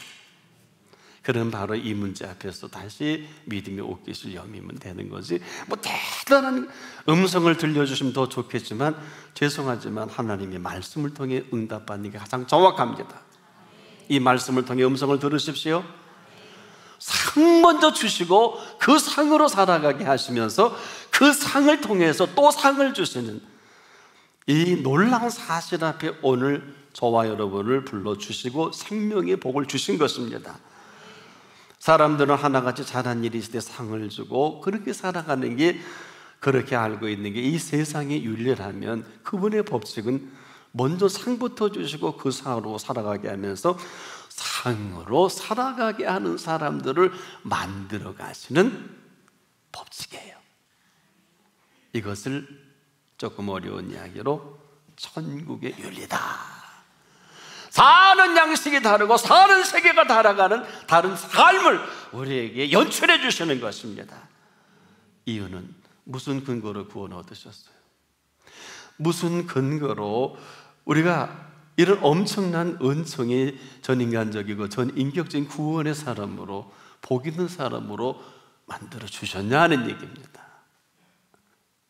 그럼 바로 이 문제 앞에서 다시 믿음의 옷깃을 여미면 되는 거지. 뭐 대단한 음성을 들려주시면 더 좋겠지만 죄송하지만 하나님의 말씀을 통해 응답받는 게 가장 정확합니다. 이 말씀을 통해 음성을 들으십시오. 상 먼저 주시고 그 상으로 살아가게 하시면서 그 상을 통해서 또 상을 주시는 이 놀라운 사실 앞에 오늘 저와 여러분을 불러주시고 생명의 복을 주신 것입니다. 사람들은 하나같이 잘한 일이 있을 때 상을 주고 그렇게 살아가는 게, 그렇게 알고 있는 게 이 세상의 윤리라면 그분의 법칙은 먼저 상부터 주시고 그 상으로 살아가게 하면서 상으로 살아가게 하는 사람들을 만들어 가시는 법칙이에요. 이것을 조금 어려운 이야기로 천국의 윤리다, 사는 양식이 다르고 사는 세계가 달아가는 다른 삶을 우리에게 연출해 주시는 것입니다. 이유는 무슨 근거로 구원 얻으셨어요? 무슨 근거로 우리가 이런 엄청난 은총이 전인간적이고 전인격적인 구원의 사람으로, 복 있는 사람으로 만들어 주셨냐 하는 얘기입니다.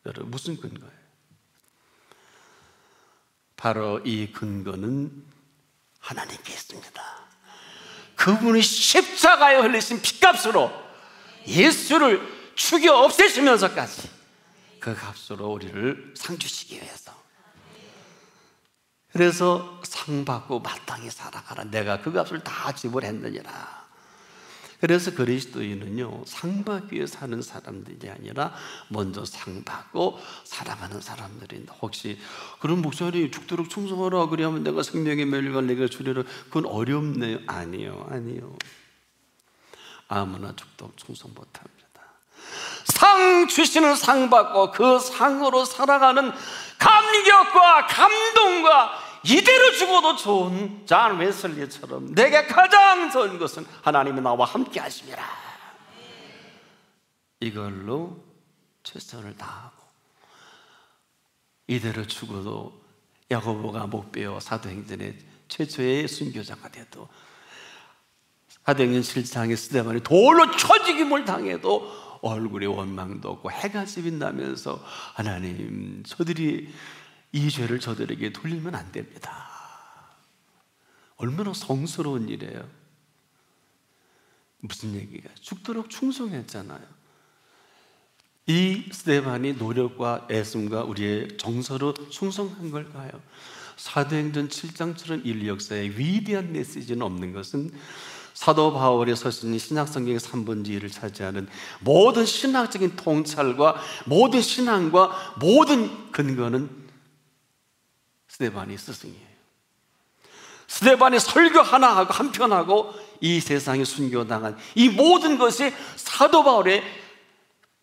여러분 무슨 근거예요? 바로 이 근거는 하나님께 있습니다. 그분이 십자가에 흘리신 피값으로 예수를 죽여 없애시면서까지 그 값으로 우리를 상 주시기 위해서, 그래서 상 받고 마땅히 살아가라, 내가 그 값을 다 지불했느니라. 그래서 그리스도인은요, 상 받기 위해 사는 사람들이 아니라 먼저 상 받고 살아가는 사람들인데, 혹시 그런 목사님 죽도록 충성하라 그러면 내가 생명의 멸류관 내가 주리라, 그건 어렵네요. 아니요. 아무나 죽도록 충성 못합니다. 상 주시는 상 받고 그 상으로 살아가는 감격과 감동과 이대로 죽어도 좋은 존 웨슬리처럼 내게 가장 좋은 것은 하나님이 나와 함께 하심이라, 이걸로 최선을 다하고 이대로 죽어도 야고보가 목베어 사도행전의 최초의 순교자가 돼도, 사도행전 7장의 스데반이 돌로 쳐 죽임을 당해도 얼굴에 원망도 없고 해가 빛나면서 하나님, 저들이 이 죄를 저들에게 돌리면 안 됩니다. 얼마나 성스러운 일이에요. 무슨 얘기가? 죽도록 충성했잖아요. 이 스데반이 노력과 애씀과 우리의 정서로 충성한 걸까요? 사도행전 7장처럼 인류 역사에 위대한 메시지는 없는 것은 사도 바울의 서신이 신약성경의 3분의 1을 차지하는 모든 신학적인 통찰과 모든 신앙과 모든 근거는 스데반이 스승이에요. 스데반이 설교 하나하고 한편하고 이 세상에 순교당한 이 모든 것이 사도 바울의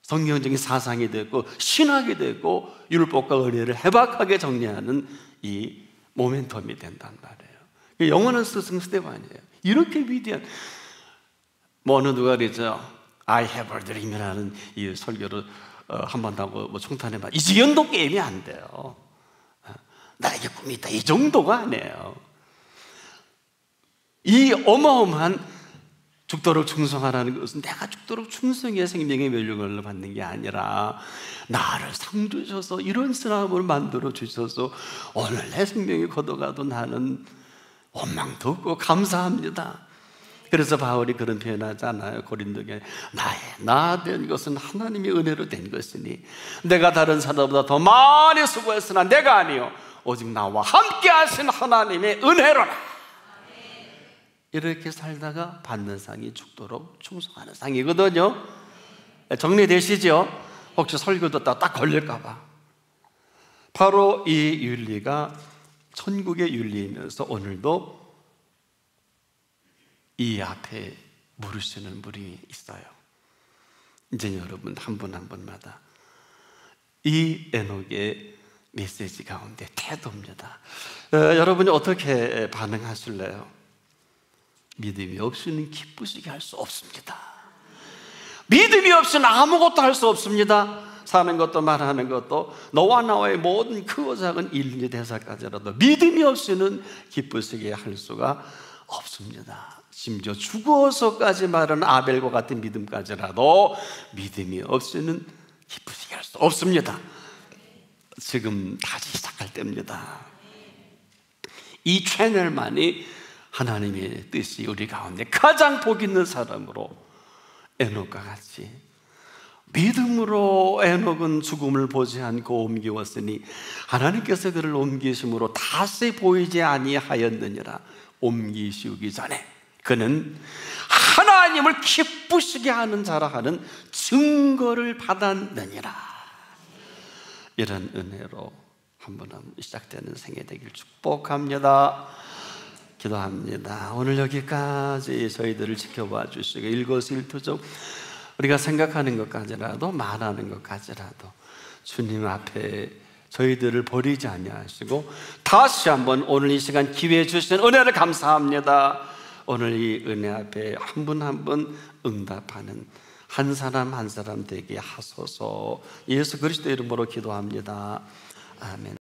성경적인 사상이 됐고 신학이 됐고 율법과 은혜를 해박하게 정리하는 이 모멘텀이 된단 말이에요. 영원한 스승 스데반이에요. 이렇게 위대한, 어느 누가 그랬죠. I have a dream이라는 이 설교를 한 번 하고 총탄해봐. 이제 연도 게임이 안 돼요. 나에게 꿈이 있다, 이 정도가 아니에요. 이 어마어마한 죽도록 충성하라는 것은 내가 죽도록 충성해야 생명의 멸류관을 받는 게 아니라, 나를 상 주셔서 이런 사람을 만들어 주셔서 오늘 내 생명이 걷어가도 나는 원망도 없고 감사합니다. 그래서 바울이 그런 표현하잖아요. 고린도에 나 된 것은 하나님의 은혜로 된 것이니 내가 다른 사람보다 더 많이 수고했으나 내가 아니요 오직 나와 함께 하신 하나님의 은혜로라. 이렇게 살다가 받는 상이 죽도록 충성하는 상이거든요. 정리되시죠? 혹시 설교 듣다가 딱 걸릴까 봐. 바로 이 윤리가 천국의 윤리이면서 오늘도 이 앞에 물으시는 분이 있어요. 이제 여러분 한 분 한 분마다 이 에녹의 메시지 가운데 태도입니다. 여러분이 어떻게 반응하실래요? 믿음이 없이는 기쁘시게 할 수 없습니다. 믿음이 없이는 아무것도 할 수 없습니다. 사는 것도 말하는 것도, 너와 나와의 모든 크고 작은 일리 대사까지라도 믿음이 없이는 기쁘시게 할 수가 없습니다. 심지어 죽어서까지 말하는 아벨과 같은 믿음까지라도 믿음이 없이는 기쁘시게 할 수 없습니다. 지금 다시 시작할 때입니다. 이 채널만이 하나님의 뜻이 우리 가운데 가장 복 있는 사람으로, 에녹과 같이 믿음으로 에녹은 죽음을 보지 않고 옮기었으니 하나님께서 그를 옮기심으로 다시 보이지 아니하였느니라. 옮기시기 전에 그는 하나님을 기쁘시게 하는 자라 하는 증거를 받았느니라. 이런 은혜로 한 번 시작되는 생애 되길 축복합니다. 기도합니다. 오늘 여기까지 저희들을 지켜봐 주시고 일거수일투족 우리가 생각하는 것까지라도 말하는 것까지라도 주님 앞에 저희들을 버리지 아니하시고 다시 한번 오늘 이 시간 기회 주신 은혜를 감사합니다. 오늘 이 은혜 앞에 한 분 한 분 응답하는 한 사람 한 사람 되게 하소서. 예수 그리스도 이름으로 기도합니다. 아멘.